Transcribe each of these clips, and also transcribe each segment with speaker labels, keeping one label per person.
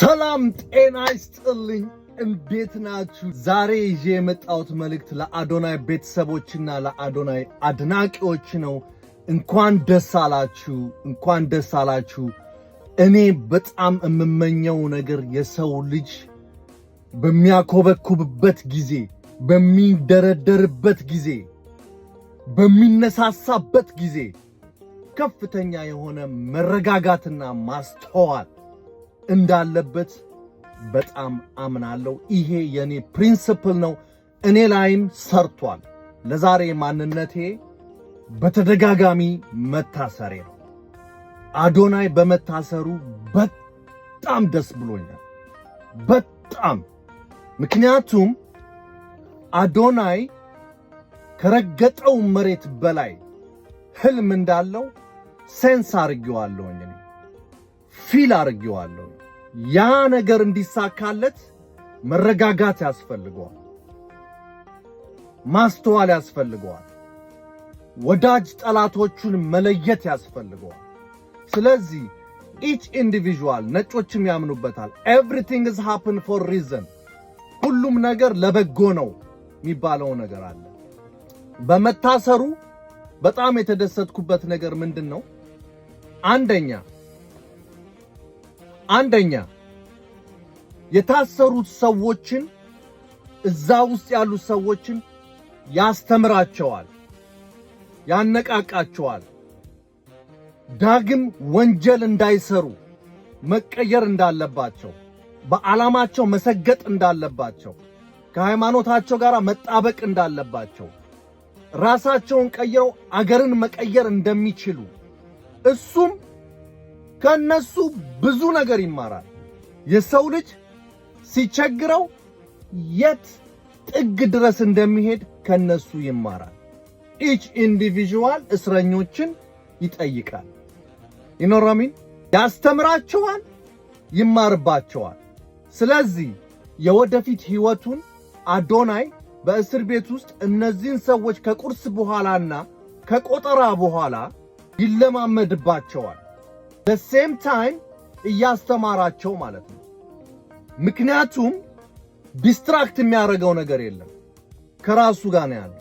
Speaker 1: ሰላም ጤና ይስጥልኝ እንዴት ናችሁ? ዛሬ ይዤ የመጣሁት መልእክት ለአዶናይ ቤተሰቦችና ለአዶናይ አድናቂዎች ነው። እንኳን ደስ አላችሁ፣ እንኳን ደስ አላችሁ። እኔ በጣም የምመኘው ነገር የሰው ልጅ በሚያኮበኩብበት ጊዜ፣ በሚንደረደርበት ጊዜ፣ በሚነሳሳበት ጊዜ ከፍተኛ የሆነ መረጋጋትና ማስተዋል እንዳለበት በጣም አምናለሁ። ይሄ የኔ ፕሪንሲፕል ነው፣ እኔ ላይም ሰርቷል። ለዛሬ ማንነቴ በተደጋጋሚ መታሰሬ ነው። አዶናይ በመታሰሩ በጣም ደስ ብሎኛል፣ በጣም ምክንያቱም አዶናይ ከረገጠው መሬት በላይ ህልም እንዳለው ሴንስ አርጌዋለሁ፣ ፊል አርጌዋለሁ። ያ ነገር እንዲሳካለት መረጋጋት ያስፈልገዋል፣ ማስተዋል ያስፈልገዋል፣ ወዳጅ ጠላቶቹን መለየት ያስፈልገዋል። ስለዚህ each individual ነጮችም ያምኑበታል፣ everything is happen for reason፣ ሁሉም ነገር ለበጎ ነው የሚባለው ነገር አለ። በመታሰሩ በጣም የተደሰትኩበት ነገር ምንድነው? አንደኛ የታሰሩት ሰዎችን እዛ ውስጥ ያሉት ሰዎችን ያስተምራቸዋል፣ ያነቃቃቸዋል። ዳግም ወንጀል እንዳይሰሩ መቀየር እንዳለባቸው፣ በዓላማቸው መሰገጥ እንዳለባቸው፣ ከሃይማኖታቸው ጋር መጣበቅ እንዳለባቸው፣ ራሳቸውን ቀይረው አገርን መቀየር እንደሚችሉ እሱም ከነሱ ብዙ ነገር ይማራል። የሰው ልጅ ሲቸግረው የት ጥግ ድረስ እንደሚሄድ ከነሱ ይማራል። each individual እስረኞችን ይጠይቃል፣ ይኖራሚን ያስተምራቸዋል፣ ይማርባቸዋል። ስለዚህ የወደፊት ህይወቱን አዶናይ በእስር ቤት ውስጥ እነዚህን ሰዎች ከቁርስ በኋላና ከቆጠራ በኋላ ይለማመድባቸዋል። the same time እያስተማራቸው ማለት ነው። ምክንያቱም ዲስትራክት የሚያደርገው ነገር የለም፣ ከራሱ ጋር ነው ያለው።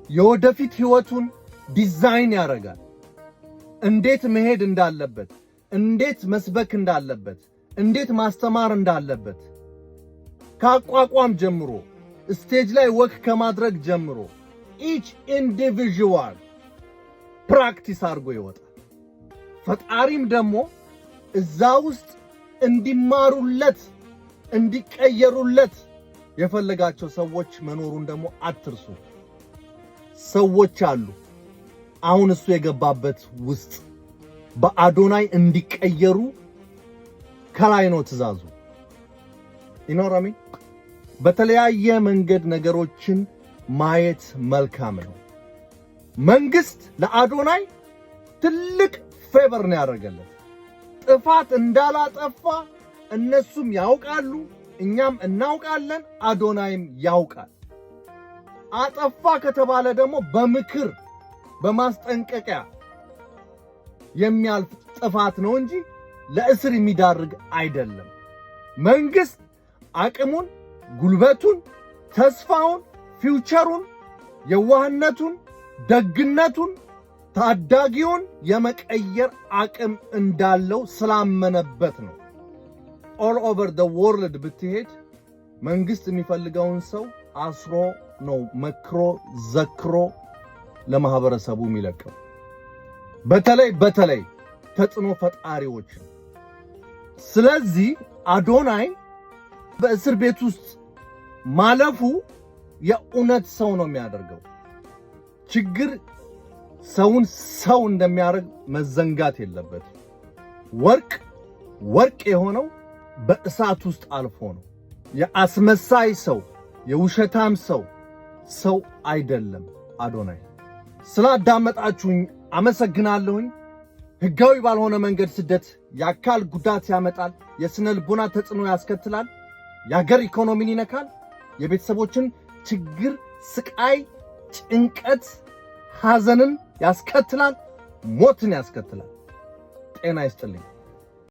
Speaker 1: የወደፊት ህይወቱን ዲዛይን ያደርጋል። እንዴት መሄድ እንዳለበት፣ እንዴት መስበክ እንዳለበት፣ እንዴት ማስተማር እንዳለበት ከአቋቋም ጀምሮ ስቴጅ ላይ ወክ ከማድረግ ጀምሮ each individual ፕራክቲስ አድርጎ ይወጣል። ፈጣሪም ደግሞ እዛ ውስጥ እንዲማሩለት እንዲቀየሩለት የፈለጋቸው ሰዎች መኖሩን ደግሞ አትርሱ። ሰዎች አሉ አሁን እሱ የገባበት ውስጥ በአዶናይ እንዲቀየሩ ከላይ ነው ትእዛዙ። ይኖራሚ በተለያየ መንገድ ነገሮችን ማየት መልካም ነው። መንግስት ለአዶናይ ትልቅ ፌቨር ነው ያደረገለት። ጥፋት እንዳላጠፋ እነሱም ያውቃሉ፣ እኛም እናውቃለን፣ አዶናይም ያውቃል። አጠፋ ከተባለ ደግሞ በምክር በማስጠንቀቂያ የሚያልፍ ጥፋት ነው እንጂ ለእስር የሚዳርግ አይደለም። መንግስት አቅሙን፣ ጉልበቱን፣ ተስፋውን፣ ፊውቸሩን፣ የዋህነቱን፣ ደግነቱን፣ ታዳጊውን የመቀየር አቅም እንዳለው ስላመነበት ነው። ኦል ኦቨር ዘ ወርልድ ብትሄድ መንግስት የሚፈልገውን ሰው አስሮ ነው መክሮ ዘክሮ ለማህበረሰቡ የሚለቀው። በተለይ ተጽዕኖ ፈጣሪዎች። ስለዚህ አዶናይ በእስር ቤት ውስጥ ማለፉ የእውነት ሰው ነው የሚያደርገው። ችግር ሰውን ሰው እንደሚያደርግ መዘንጋት የለበት። ወርቅ የሆነው በእሳት ውስጥ አልፎ ነው። የአስመሳይ ሰው፣ የውሸታም ሰው አይደለም አዶናይ። ስላዳመጣችሁኝ አመሰግናለሁኝ። ህጋዊ ባልሆነ መንገድ ስደት የአካል ጉዳት ያመጣል፣ የስነ ልቦና ተጽዕኖ ያስከትላል፣ የሀገር ኢኮኖሚን ይነካል፣ የቤተሰቦችን ችግር፣ ስቃይ፣ ጭንቀት፣ ሐዘንን ያስከትላል፣ ሞትን ያስከትላል። ጤና ይስጥልኝ።